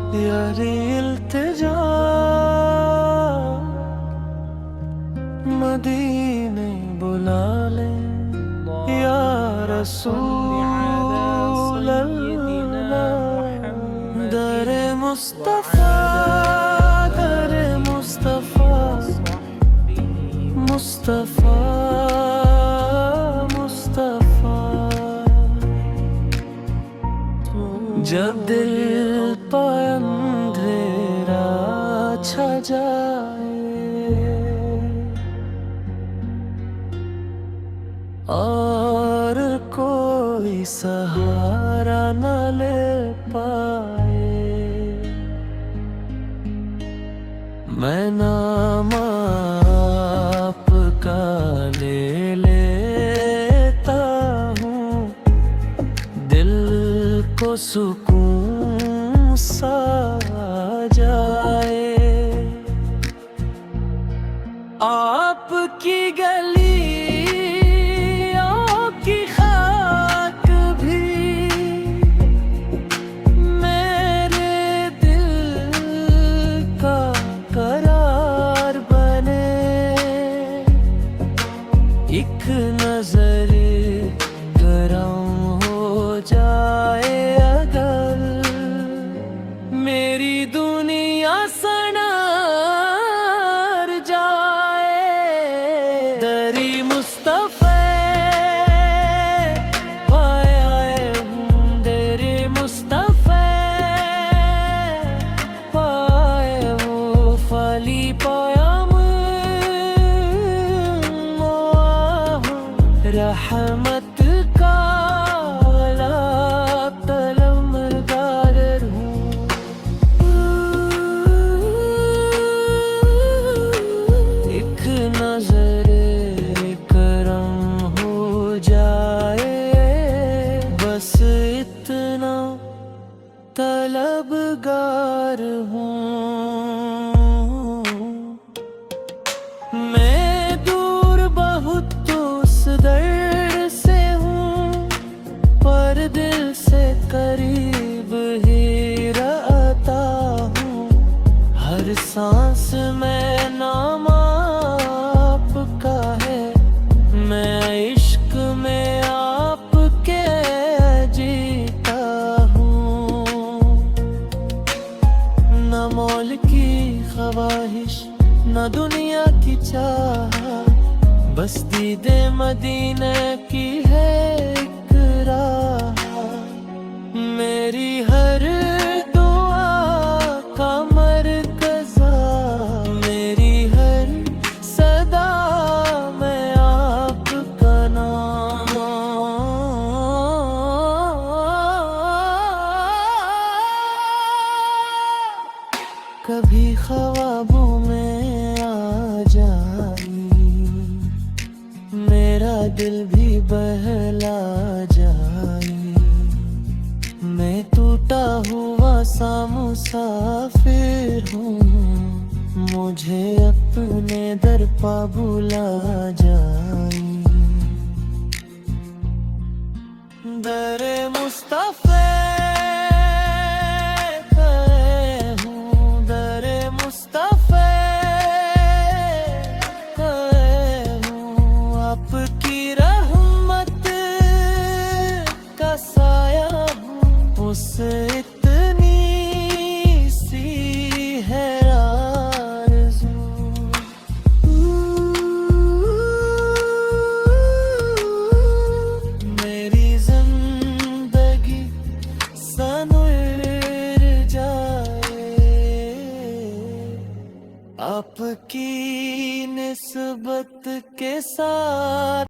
यारी इल्तिजा मदीने बुला ले या रसूल अल्लाह। दरे मुस्तफा दरे मुस्तफा मुस्तफा मुस्तफा। जब दिल पर अंधेरा छा जाए और कोई सहारा न ले पाए, मैं नाम आपका ले लेता हूँ, दिल को सुकून सा जाए। आपकी गलियों की खाक भी मेरे दिल का करार बने। एक नजर करम हो जाए अगर, मेरी दुनिया सनर जाए। दरी मुस्तफा पाया हूँ, दरी मुस्तफा पाया वो फली पाया रहमत का तलमगार हूँ। एक नजर करम हो जाए, बस इतना तलबगार हूँ। मैं दूर बहुत उस दर्द से हूँ, पर दिल से करीब ही रहता हूँ। हर सांस में नाम आपका है, मैं इश्क में आपके जीता हूँ। न मौल की ख्वाहिश न दुनिया की चाह, बस दीदे मदीने की है एक राह। मेरी हर दुआ का मरकज़ा, मेरी हर सदा में आपका नाम। कभी ख्वाबों में आ जाई, मेरा दिल भी बहला जाए। मैं टूटा हुआ सा मुसाफिर हूँ, मुझे अपने दर पा बुला जाए। दरे मुस्तफा आपकी रहमत का साया हूँ, उससे इतनी सी है आरज़ू। मेरी जिंदगी सनवर जाए, आपकी निस्बत के साथ।